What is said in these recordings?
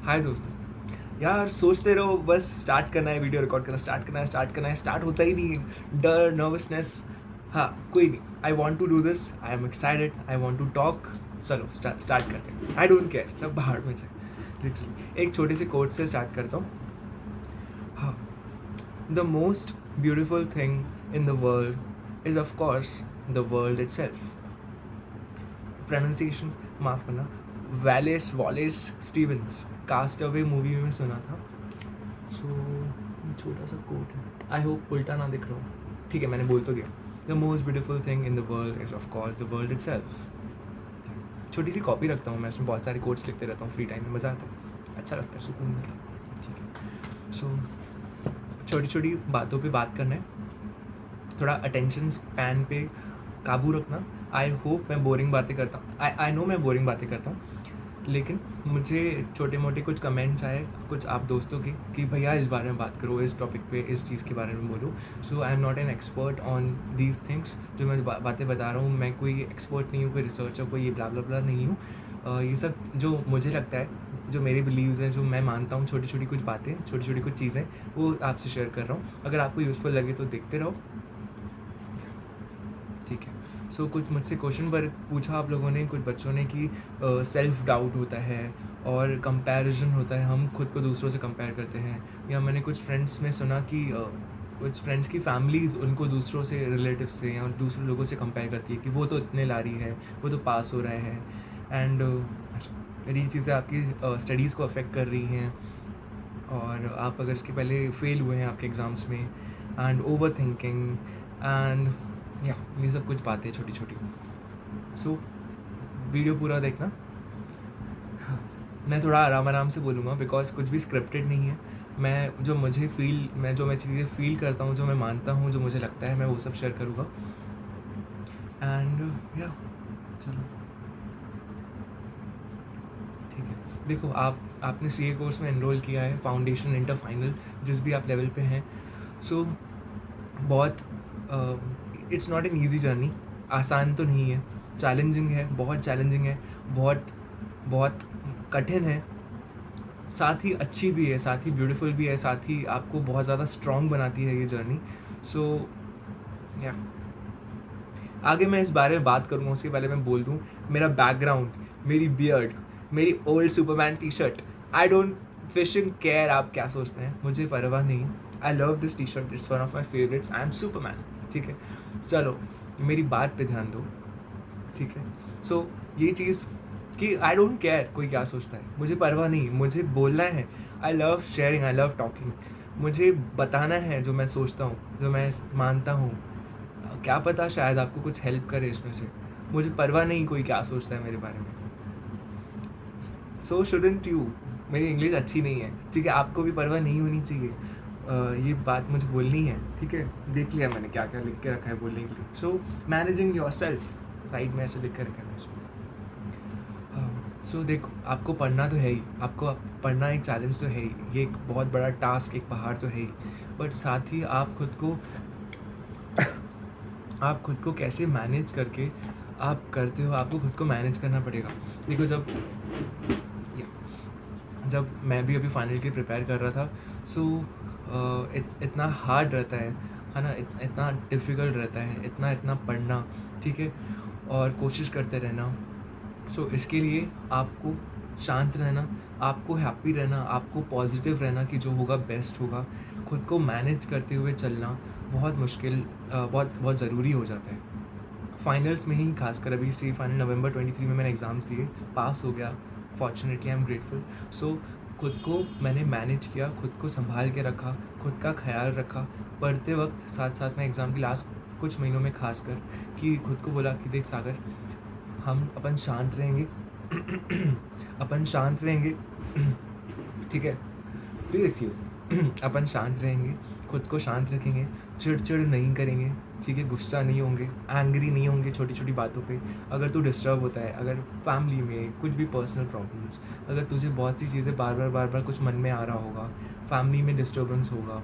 हाय दोस्तों। यार सोचते रहो बस स्टार्ट करना है, वीडियो रिकॉर्ड करना स्टार्ट करना है, स्टार्ट होता ही नहीं है। डर, नर्वसनेस। हाँ, कोई नहीं। I want to do this, I am excited, I want to talk. चलो स्टार्ट करते हैं। आई डोंट केयर, सब बाहर में जाए। लिटरली एक छोटे से कोट से स्टार्ट करता हूँ। हाँ, the most beautiful thing in the world is of course the world itself. Pronunciation माफ़ करना। Wallace Wallace Stevens, Cast Away movie में सुना था। सो छोटा सा कोट है, आई होप उल्टा ना दिख रहा हो। ठीक है, मैंने बोल तो दिया। The most beautiful thing in the world is of course the world itself. छोटी सी कॉपी रखता हूँ मैं, इसमें बहुत सारे कोट्स लिखते रहता हूँ फ्री टाइम में, मज़ा आता है, अच्छा लगता है, सुकून मिलता है। ठीक है, सो छोटी छोटी बातों पे बात करना है, थोड़ा अटेंशन स्पैन पे काबू रखना। आई होप मैं बोरिंग बातें करता हूँ, आई नो मैं बोरिंग बातें करता हूँ, लेकिन मुझे छोटे मोटे कुछ कमेंट्स आए कुछ आप दोस्तों के कि भैया इस बारे में बात करो, इस टॉपिक पे, इस चीज़ के बारे में बोलो। So I am not an expert on these things. जो मैं बातें बता रहा हूँ, मैं कोई एक्सपर्ट नहीं हूँ, कोई रिसर्चर, कोई ये ब्ला ब्ला ब्ला नहीं हूँ। ये सब जो मुझे लगता है, जो मेरे बिलीव्स हैं, जो मैं मानता हूँ, छोटी छोटी कुछ बातें, छोटी छोटी कुछ चीज़ें, वो आपसे शेयर कर रहा हूँ। अगर आपको यूज़फुल लगे तो देखते रहो। ठीक है, सो कुछ मुझसे क्वेश्चन पर पूछा आप लोगों ने, कुछ बच्चों ने, कि सेल्फ डाउट होता है और कंपैरिजन होता है, हम खुद को दूसरों से कंपेयर करते हैं। या मैंने कुछ फ्रेंड्स में सुना कि कुछ फ्रेंड्स की फैमिलीज़ उनको दूसरों से, रिलेटिव से या दूसरे लोगों से कंपेयर करती है कि वो तो इतने ला रही है, वो तो पास हो रहे हैं। एंड ये चीज़ें आपकी स्टडीज़ को अफेक्ट कर रही हैं, और आप अगर इसके पहले फेल हुए हैं आपके एग्ज़ाम्स में, एंड ओवर थिंकिंग, एंड या ये सब कुछ बातें छोटी छोटी। सो वीडियो पूरा देखना। हाँ, मैं थोड़ा आराम से बोलूँगा बिकॉज कुछ भी स्क्रिप्टेड नहीं है। मैं जो मुझे फील, जो मैं चीज़ें फील करता हूँ, जो मैं मानता हूँ, जो मुझे लगता है, मैं वो सब शेयर करूँगा। एंड या चलो ठीक है। देखो, आपने सी ए कोर्स में एनरोल किया है, फाउंडेशन, इंटर, फाइनल, जिस भी आप लेवल पे हैं। सो बहुत it's not an easy journey. आसान तो नहीं है, चैलेंजिंग है, बहुत चैलेंजिंग है, बहुत बहुत कठिन है, साथ ही अच्छी भी है, साथ ही ब्यूटीफुल भी है, साथ ही आपको बहुत ज़्यादा स्ट्रॉन्ग बनाती है ये जर्नी। सो या आगे मैं इस बारे में बात करूँगा, उसके पहले मैं बोल दूँ मेरा बैकग्राउंड, मेरी बियर्ड, मेरी old Superman T shirt. I don't fishing care आप क्या सोचते हैं, मुझे परवाह नहीं। I love this T shirt, it's one of my favourites, I am Superman. ठीक है, चलो मेरी बात पे ध्यान दो। ठीक है, सो ये चीज़ कि आई डोंट केयर कोई क्या सोचता है, मुझे परवाह नहीं, मुझे बोलना है। I love sharing, I love talking. मुझे बताना है जो मैं सोचता हूँ, जो मैं मानता हूँ। क्या पता शायद आपको कुछ हेल्प करे इसमें से। मुझे परवाह नहीं कोई क्या सोचता है मेरे बारे में। सो शुडंट यू। मेरी इंग्लिश अच्छी नहीं है, ठीक है, आपको भी परवाह नहीं होनी चाहिए। ये बात मुझे बोलनी है, ठीक है। देख लिया मैंने क्या क्या लिख के रखा है बोलने के लिए। सो मैनेजिंग योर सेल्फ, साइड में ऐसे लिख कर रखा है उसको। सो देखो, आपको पढ़ना तो है ही, आपको पढ़ना एक चैलेंज तो है ही, ये एक बहुत बड़ा टास्क, एक पहाड़ तो है ही। बट साथ ही आप खुद को कैसे मैनेज करके आप करते हो, आपको खुद को मैनेज करना पड़ेगा। देखो, जब मैं भी अभी फाइनल के प्रिपेयर कर रहा था, सो इतना हार्ड रहता है ना, इतना डिफ़िकल्ट रहता है, इतना पढ़ना, ठीक है, और कोशिश करते रहना। सो इसके लिए आपको शांत रहना, आपको हैप्पी रहना, आपको पॉजिटिव रहना कि जो होगा बेस्ट होगा। खुद को मैनेज करते हुए चलना बहुत मुश्किल, बहुत बहुत ज़रूरी हो जाता है फाइनल्स में ही। खासकर अभी सी फाइनल नवंबर 23 में मैंने एग्ज़ाम्स दिए, पास हो गया, फॉर्चुनेटली, आई एम ग्रेटफुल। सो खुद को मैंने मैनेज किया, खुद को संभाल के रखा, खुद का ख्याल रखा पढ़ते वक्त, साथ साथ में एग्ज़ाम के लास्ट कुछ महीनों में खासकर, कि खुद को बोला कि देख सागर, हम अपन शांत रहेंगे अपन शांत रहेंगे ठीक है, प्लीज़ एक्सक्यूज़ अपन शांत रहेंगे, खुद को शांत रखेंगे, चिड़चिड़ नहीं करेंगे, ठीक है, गुस्सा नहीं होंगे, एंग्री नहीं होंगे छोटी छोटी बातों पे। अगर तू डिस्टर्ब होता है, अगर फैमिली में कुछ भी पर्सनल प्रॉब्लम्स, अगर तुझे बहुत सी चीज़ें बार बार कुछ मन में आ रहा होगा, फैमिली में डिस्टर्बेंस होगा,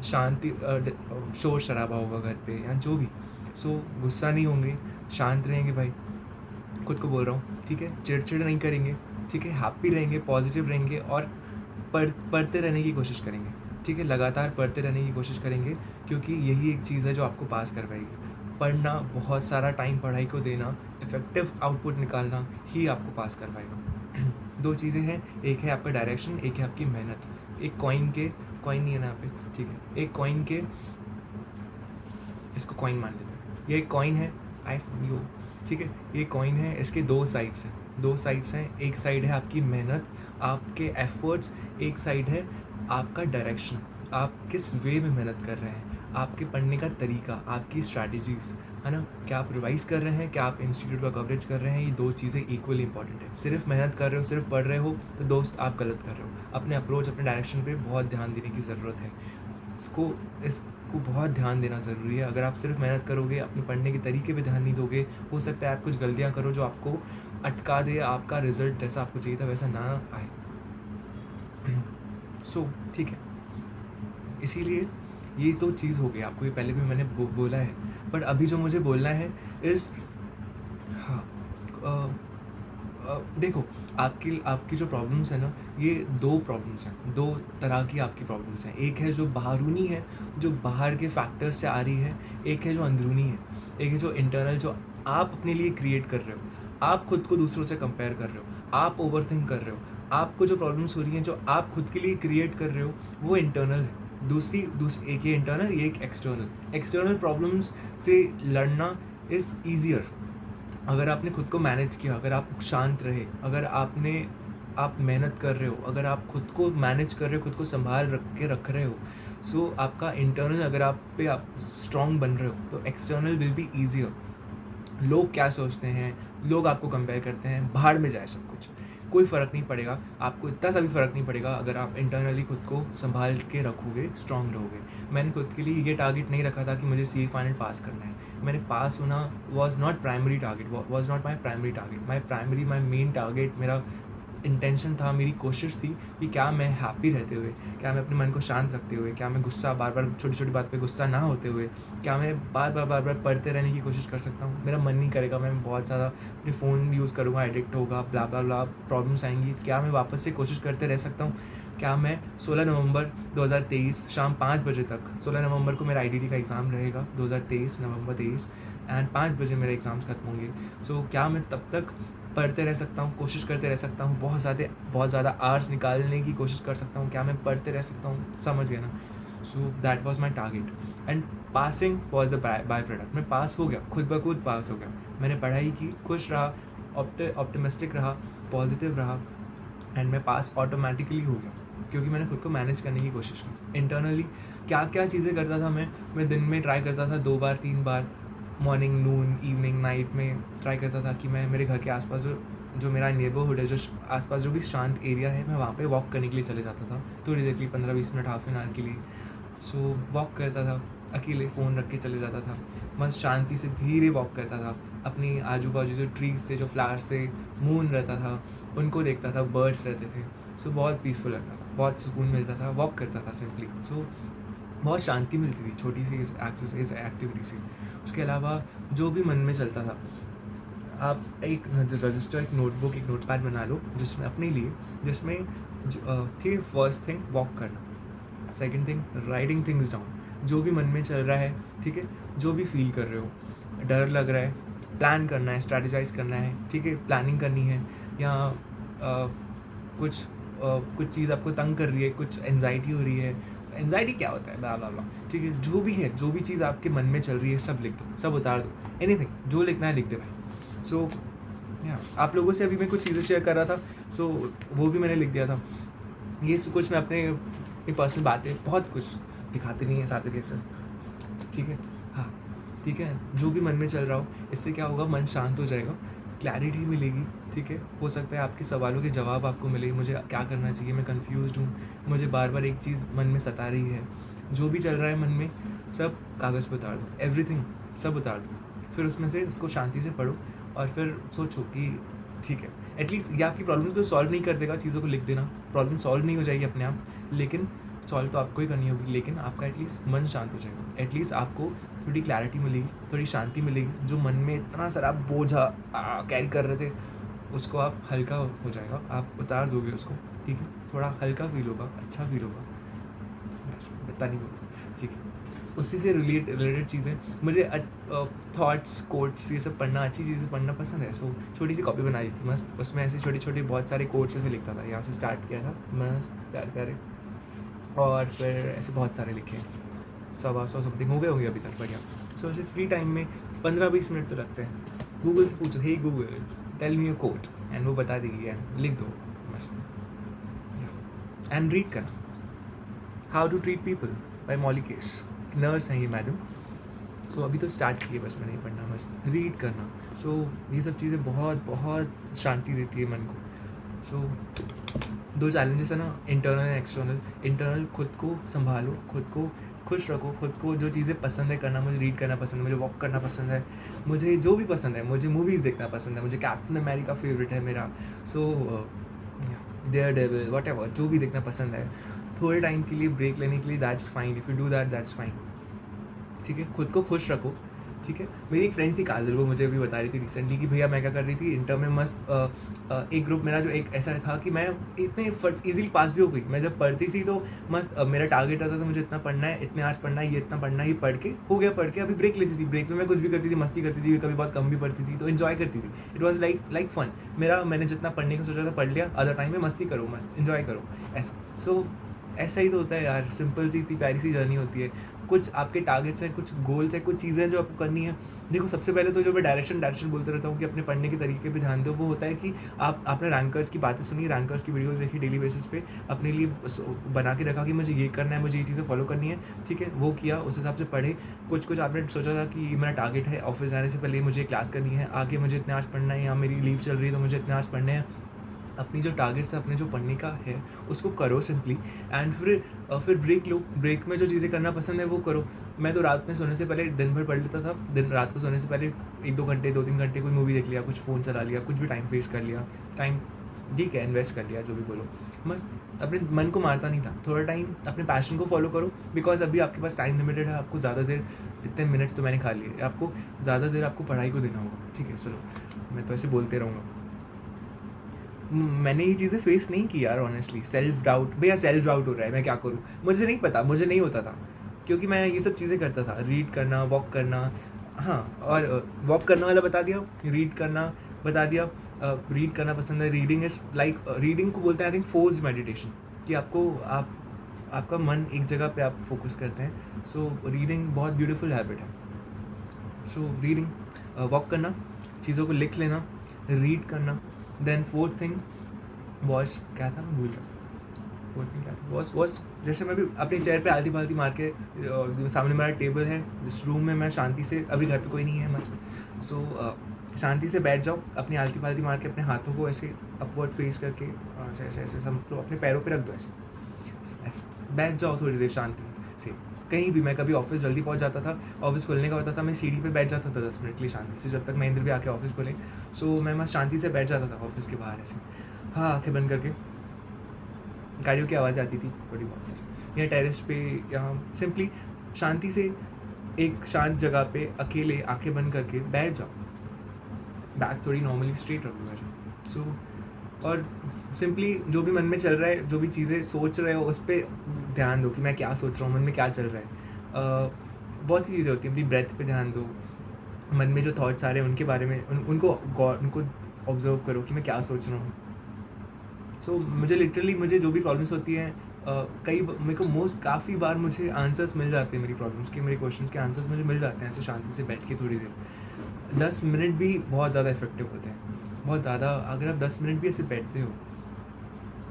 शांति, शोर शराबा होगा घर पे या जो भी, सो गुस्सा नहीं होंगे, शांत रहेंगे भाई, खुद को बोल रहा हूँ, ठीक है, चिड़चिड़ नहीं करेंगे, ठीक है, हैप्पी रहेंगे, पॉजिटिव रहेंगे और पढ़ते रहने की कोशिश करेंगे, ठीक है, लगातार पढ़ते रहने की कोशिश करेंगे, क्योंकि यही एक चीज़ है जो आपको पास कर पाएगी। पढ़ना, बहुत सारा टाइम पढ़ाई को देना, इफ़ेक्टिव आउटपुट निकालना ही आपको पास कर पाएगा। दो चीज़ें हैं, एक है आपका डायरेक्शन, एक है आपकी मेहनत। एक कॉइन नहीं है ना यहाँ पे, ठीक है, एक कॉइन के, इसको कॉइन मान लेते हैं, ये एक कॉइन है, आईफोन यो, ठीक है, ये कॉइन है, इसके दो साइड्स हैं, एक साइड है आपकी मेहनत, आपके एफर्ट्स, एक साइड है आपका डायरेक्शन, आप किस वे में मेहनत कर रहे हैं, आपके पढ़ने का तरीका, आपकी स्ट्रैटेजीज, है ना, क्या आप रिवाइज कर रहे हैं, क्या आप इंस्टीट्यूट का कवरेज कर रहे हैं, ये दो चीज़ें इक्वली इंपॉर्टेंट है। सिर्फ मेहनत कर रहे हो, सिर्फ पढ़ रहे हो, तो दोस्त आप गलत कर रहे हो। अपने अप्रोच, अपने डायरेक्शन पे बहुत ध्यान देने की ज़रूरत है। इसको बहुत ध्यान देना ज़रूरी है। अगर आप सिर्फ मेहनत करोगे, अपने पढ़ने के तरीके पे ध्यान नहीं दोगे, हो सकता है आप कुछ गलतियाँ करो जो आपको अटका दे, आपका रिजल्ट जैसा आपको चाहिए था वैसा ना आए। सो ठीक है, इसीलिए ये तो चीज़ हो गई, आपको ये पहले भी मैंने बोला है, बट अभी जो मुझे बोलना है इस, हाँ, देखो, आपकी जो प्रॉब्लम्स है ना, ये दो प्रॉब्लम्स हैं, दो तरह की आपकी प्रॉब्लम्स हैं। एक है जो बाहरूनी है, जो बाहर के फैक्टर्स से आ रही है, एक है जो अंदरूनी है, एक है जो इंटरनल, जो आप अपने लिए क्रिएट कर रहे हो। आप खुद को दूसरों से कंपेयर कर रहे हो, आप ओवरथिंक कर रहे हो, आपको जो प्रॉब्लम्स हो रही हैं, जो आप खुद के लिए क्रिएट कर रहे हो, वो इंटरनल है। दूसरी एक ये इंटरनल, ये एक एक्सटर्नल। एक्सटर्नल प्रॉब्लम्स से लड़ना इज़ ईजियर अगर आपने खुद को मैनेज किया, अगर आप शांत रहे, अगर आप मेहनत कर रहे हो, अगर आप खुद को मैनेज कर रहे हो, खुद को संभाल रख रहे हो, सो आपका इंटरनल, अगर आप स्ट्रॉन्ग बन रहे हो, तो एक्सटर्नल विल बी ईजियर। लोग क्या सोचते हैं, लोग आपको कंपेयर करते हैं, भाड़ में जाए सब कुछ, कोई फ़र्क नहीं पड़ेगा आपको, इतना सा भी फ़र्क नहीं पड़ेगा अगर आप इंटरनली खुद को संभाल के रखोगे, स्ट्रॉन्ग रहोगे। मैंने खुद के लिए ये टारगेट नहीं रखा था कि मुझे CA फाइनल पास करना है। मैंने पास होना was not primary target, was not my primary target. My main target, मेरा इंटेंशन था, मेरी कोशिश थी कि क्या मैं हैप्पी रहते हुए, क्या मैं अपने मन को शांत रखते हुए, क्या मैं गुस्सा बार बार छोटी छोटी बात पे गुस्सा ना होते हुए, क्या मैं बार बार पढ़ते रहने की कोशिश कर सकता हूँ। मेरा मन नहीं करेगा, मैं बहुत ज़्यादा अपने फ़ोन यूज़ करूँगा, एडिक्ट होगा, ब्ला ब्ला ब्ला, प्रॉब्लम्स आएंगी, क्या मैं वापस से कोशिश करते रह सकता हूँ। क्या मैं 16 नवंबर 2023 शाम 5 बजे तक, 16 नवंबर को मेरा IDT का एग्ज़ाम रहेगा, 2023 नवंबर 23, एंड 5 बजे मेरे एग्ज़ाम्स खत्म होंगे। सो क्या मैं तब तक पढ़ते रह सकता हूँ, कोशिश करते रह सकता हूँ, बहुत ज़्यादा आवर्स निकालने की कोशिश कर सकता हूँ, क्या मैं पढ़ते रह सकता हूँ, समझ गए ना। So that was my target and passing was the by product. मैं पास हो गया, खुद ब खुद पास हो गया। मैंने पढ़ाई की, खुश रहा, ऑप्टिमिस्टिक रहा, पॉजिटिव रहा, एंड मैं पास ऑटोमेटिकली हो गया, क्योंकि मैंने खुद को मैनेज करने की कोशिश की। इंटरनली क्या क्या चीज़ें करता था मैं दिन में ट्राई करता था 2 बार 3 बार, मॉर्निंग, नून, इवनिंग, नाइट में ट्राई करता था कि मैं मेरे घर के आसपास जो मेरा नेबरहुड है, जो आसपास जो भी शांत एरिया है, मैं वहाँ पे वॉक करने के लिए चले जाता था थोड़ी देर के लिए, 15-20 मिनट, हाफ एन आवर के लिए। सो वॉक करता था, अकेले फ़ोन रख के चले जाता था, मस्त शांति से धीरे वॉक करता था, अपनी आजू बाजू जो ट्रीज़ थे, जो फ्लावर्स थे, मून रहता था, उनको देखता था, बर्ड्स रहते थे। सो बहुत पीसफुल लगता था, बहुत सुकून मिलता था, वॉक करता था सिंपली। सो बहुत शांति मिलती थी छोटी सी इस एक्टिविटी से। उसके अलावा जो भी मन में चलता था, आप एक रजिस्टर, एक नोटबुक, एक नोटपैड बना लो, जिसमें अपने लिए, जिसमें ठीक है, फर्स्ट थिंग वॉक करना, second thing writing things down, जो भी मन में चल रहा है, ठीक है, जो भी फील कर रहे हो, डर लग रहा है, प्लान करना है, स्ट्रैटेजाइज करना है, ठीक है, प्लानिंग करनी है, या कुछ चीज़ आपको तंग कर रही है, कुछ एंजाइटी हो रही है, एंजाइटी क्या होता है, ब्ला ब्ला ब्ला, ठीक है, जो भी है, जो भी चीज़ आपके मन में चल रही है, सब लिख दो, सब उतार दो, एनीथिंग जो लिखना है लिख दे भाई। सो आप लोगों से अभी मैं कुछ चीज़ें शेयर कर रहा था, सो वो भी मैंने लिख दिया था। ये कुछ मैं अपनी पर्सनल बातें, बहुत कुछ दिखाते नहीं है साथ के से, ठीक है, हाँ, ठीक है, जो भी मन में चल रहा हो, इससे क्या होगा, मन शांत हो जाएगा, क्लैरिटी मिलेगी, ठीक है, हो सकता है आपके सवालों के जवाब आपको मिले, मुझे क्या करना चाहिए, मैं कंफ्यूज्ड हूँ, मुझे बार बार एक चीज़ मन में सता रही है, जो भी चल रहा है मन में, सब कागज़ पर उतार दो, एवरीथिंग सब उतार दो, फिर उसमें से उसको शांति से पढ़ो, और फिर सोचो कि ठीक है, एटलीस्ट ये आपकी प्रॉब्लम्स को सॉल्व नहीं कर देगा, चीज़ों को लिख देना, प्रॉब्लम सॉल्व नहीं हो जाएगी अपने आप, लेकिन सॉल्व तो आपको ही करनी होगी, लेकिन आपका एटलीस्ट मन शांत हो जाएगा, एटलीस्ट आपको थोड़ी क्लैरिटी मिलेगी, थोड़ी शांति मिलेगी। जो मन में इतना सारा बोझा कैरी कर रहे थे, उसको आप हल्का हो जाएगा, आप उतार दोगे उसको, ठीक है, थोड़ा हल्का फील होगा, अच्छा फील होगा, बस बता नहीं बोलूँ, ठीक है। उसी से रिलेटेड चीज़ें मुझे थॉट्स कोट्स ये सब पढ़ना, अच्छी चीज़ें पढ़ना पसंद है। सो छोटी सी कॉपी बनाई थी मस्त, उसमें ऐसे छोटे छोटे बहुत सारे कोट्स ऐसे लिखता था, यहाँ से स्टार्ट किया था मस्त प्यारे प्यारे, और फिर ऐसे बहुत सारे लिखे, 100 समथिंग हो गए होंगे अभी तक, बढ़िया। सो ऐसे फ्री टाइम में 15-20 मिनट तो लगते हैं, गूगल से पूछो, hey Google tell me a quote, and वो बता देगी, एंड लिख दो मस्त। एंड रीड करना, how to treat people by Molly Case, nurse हैं ये मैडम। सो अभी तो स्टार्ट किए बस मैंने पढ़ना, मस्त रीड करना। सो ये सब चीज़ें बहुत बहुत शांति देती है मन को। सो 2 चैलेंजेस है ना, इंटरनल एंड एक्सटर्नल। इंटरनल, खुद को संभालो, खुद को खुश रखो, खुद को जो चीज़ें पसंद है करना, मुझे रीड करना पसंद है, मुझे वॉक करना पसंद है, मुझे जो भी पसंद है, मुझे मूवीज़ देखना पसंद है, मुझे कैप्टन अमेरिका फेवरेट है मेरा। सो डेयर डेविल व्हाटएवर, जो भी देखना पसंद है, थोड़े टाइम के लिए ब्रेक लेने के लिए, that's fine, if you do that that's fine, ठीक है। खुद को खुश रखो, ठीक है। मेरी एक फ्रेंड थी काजल, वो मुझे अभी बता रही थी रिसेंटली कि भैया मैं क्या कर रही थी इंटर में, मस्त एक ग्रुप मेरा जो एक ऐसा था कि मैं इतने ईजिली पास भी हो गई। मैं जब पढ़ती थी तो मस्त मेरा टारगेट रहता था, मुझे इतना पढ़ना है, इतने आवर्स पढ़ना है, ये इतना पढ़ना है, ये पढ़ के हो गया, पढ़ के अभी ब्रेक लेती थी, ब्रेक में मैं कुछ भी करती थी, मस्ती करती थी, कभी बहुत कम भी पढ़ती थी, तो इन्जॉय करती थी। It was like fun. मैंने जितना पढ़ने का सोचा था पढ़ लिया, अदर टाइम में मस्ती करो, मस्त इन्जॉय करो, ऐसा। सो ऐसा ही तो होता है यार, सिंपल सी इतनी प्यारी सी जर्नी होती है। कुछ आपके टारगेट्स हैं, कुछ गोल्स हैं, कुछ चीज़ें जो आपको करनी है। देखो, सबसे पहले तो जो मैं डायरेक्शन बोलते रहता हूँ कि अपने पढ़ने के तरीके पे ध्यान दो, वो होता है कि आपने रैंकर्स की बातें सुनी, रैंकर्स की वीडियोस देखी डेली बेसिस पे, अपने लिए बना के रखा कि मुझे ये करना है, मुझे ये चीज़ें फॉलो करनी है, ठीक है, वो किया, उस हिसाब से पढ़े। कुछ आपने सोचा था कि मेरा टारगेट है ऑफिस जाने से पहले मुझे क्लास करनी है, आगे मुझे इतने आवर्स पढ़ना है, या मेरी लीव चल रही है तो मुझे इतने आवर्स पढ़ने हैं। अपनी जो टारगेट्स है, अपने जो पढ़ने का है, उसको करो सिंपली, एंड फिर ब्रेक लो। ब्रेक में जो चीज़ें करना पसंद है वो करो। मैं तो रात में सोने से पहले दिन भर पढ़ लेता था, रात को सोने से पहले 1-2 घंटे, 2-3 घंटे कोई मूवी देख लिया, कुछ फ़ोन चला लिया, कुछ भी टाइम वेस्ट कर लिया, टाइम ठीक है इन्वेस्ट कर लिया, जो भी बोलो, मस्त। अपने मन को मारता नहीं था, थोड़ा टाइम अपने पैशन को फॉलो करो, बिकॉज अभी आपके पास टाइम लिमिटेड है, आपको ज़्यादा देर, इतने मिनट्स तो मैंने खा लिए, आपको ज़्यादा देर आपको पढ़ाई को देना होगा, ठीक है। चलो, मैं तो ऐसे बोलते रहूँगा। मैंने ये चीज़ें फेस नहीं की यार, ऑनेस्टली। सेल्फ डाउट, भैया सेल्फ डाउट हो रहा है, मैं क्या करूँ, मुझे नहीं पता, मुझे नहीं होता था, क्योंकि मैं ये सब चीज़ें करता था, रीड करना, वॉक करना। हाँ, और वॉक करने वाला बता दिया, रीड करना बता दिया। रीड करना पसंद है, रीडिंग इज़ लाइक, रीडिंग को बोलते हैं आई थिंक फोर्स्ड मेडिटेशन, कि आपका मन एक जगह पे आप फोकस करते हैं। सो रीडिंग बहुत ब्यूटीफुल हैबिट है। सो रीडिंग, वॉक करना, चीज़ों को लिख लेना, रीड करना। देन फोर्थ थिंग वॉच, क्या था मैं भूल गया, फोर्थ थिंग क्या था, वॉच जैसे मैं भी अपनी चेयर पे आलती फालती मार के, सामने मेरा टेबल है, इस रूम में मैं शांति से, अभी घर पे कोई नहीं है, मस्त। सो शांति से बैठ जाओ, अपनी आलती फालती मार के, अपने हाथों को ऐसे अपवर्ड फेस करके, ऐसे ऐसे समझ लो, अपने पैरों पे रख दो, ऐसे बैठ जाओ थोड़ी देर शांति से। कहीं भी, मैं कभी ऑफिस जल्दी पहुंच जाता था, ऑफिस खुलने का होता था, मैं सीढ़ी पे बैठ जाता था 10 मिनट के लिए शांति से, जब तक महेंद्र भी आके ऑफिस खोले। सो मैं मस्त शांति से बैठ जाता था ऑफिस के बाहर ऐसे, हाँ, आँखें बंद करके। गाड़ियों की आवाज़ आती थी थोड़ी बहुत, या टेरेस पे, या सिंपली शांति से एक शांत जगह पे अकेले आंखें बंद करके बैठ जाओ, बैक थोड़ी नॉर्मली स्ट्रेट रखो वैसे। सो और सिंपली जो भी मन में चल रहा है, जो भी चीज़ें सोच रहे हो, उस पर ध्यान दो कि मैं क्या सोच रहा हूँ, मन में क्या चल रहा है। बहुत सी चीज़ें होती हैं, अपनी ब्रेथ पे ध्यान दो, मन में जो थॉट्स आ रहे हैं उनके बारे में उनको ऑब्जर्व करो कि मैं क्या सोच रहा हूँ। सो मुझे जो भी प्रॉब्लम्स होती हैं, मेरे को काफ़ी बार मुझे आंसर्स मिल जाते हैं मेरी प्रॉब्लम्स के, मेरे क्वेश्चंस के आंसर्स मुझे मिल जाते हैं ऐसे शांति से बैठ के थोड़ी देर। 10 मिनट भी बहुत ज़्यादा इफेक्टिव होते हैं, बहुत ज़्यादा। अगर आप 10 मिनट भी ऐसे बैठते हो,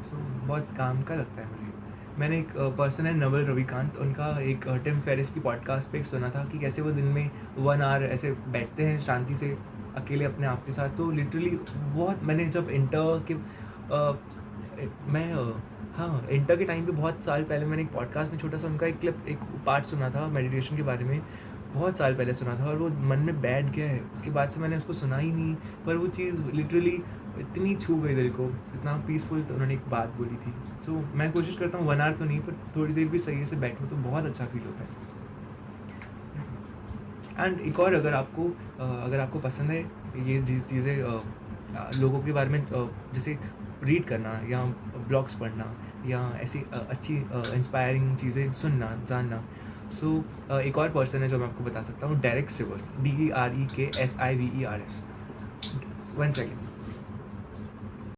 सो बहुत काम का लगता है मुझे। मैंने एक पर्सन है नवल रविकांत, उनका एक टिम फेरिस की पॉडकास्ट पे एक सुना था कि कैसे वो दिन में 1 आवर ऐसे बैठते हैं शांति से अकेले अपने आप के साथ। तो लिटरली बहुत, मैंने जब इंटर के हाँ, इंटर के टाइम पे बहुत साल पहले मैंने एक पॉडकास्ट में छोटा सा उनका एक पार्ट सुना था मेडिटेशन के बारे में, बहुत साल पहले सुना था, और वो मन में बैठ गया है। उसके बाद से मैंने उसको सुना ही नहीं, पर वो चीज़ लिटरली इतनी छू गई दिल को, इतना पीसफुल तो उन्होंने एक बात बोली थी। सो मैं कोशिश करता हूँ 1 आवर तो नहीं, पर थोड़ी देर भी सही से बैठूँ तो बहुत अच्छा फील होता है। एंड एक और, अगर आपको पसंद है ये चीज़ें लोगों के बारे में जैसे रीड करना या ब्लॉग्स पढ़ना या ऐसी अच्छी इंस्पायरिंग चीज़ें सुनना, जानना। सो एक और पर्सन है जो मैं आपको बता सकता हूँ, डेरेक सिवर्स, DEREKSIVERS। 1 सेकंड।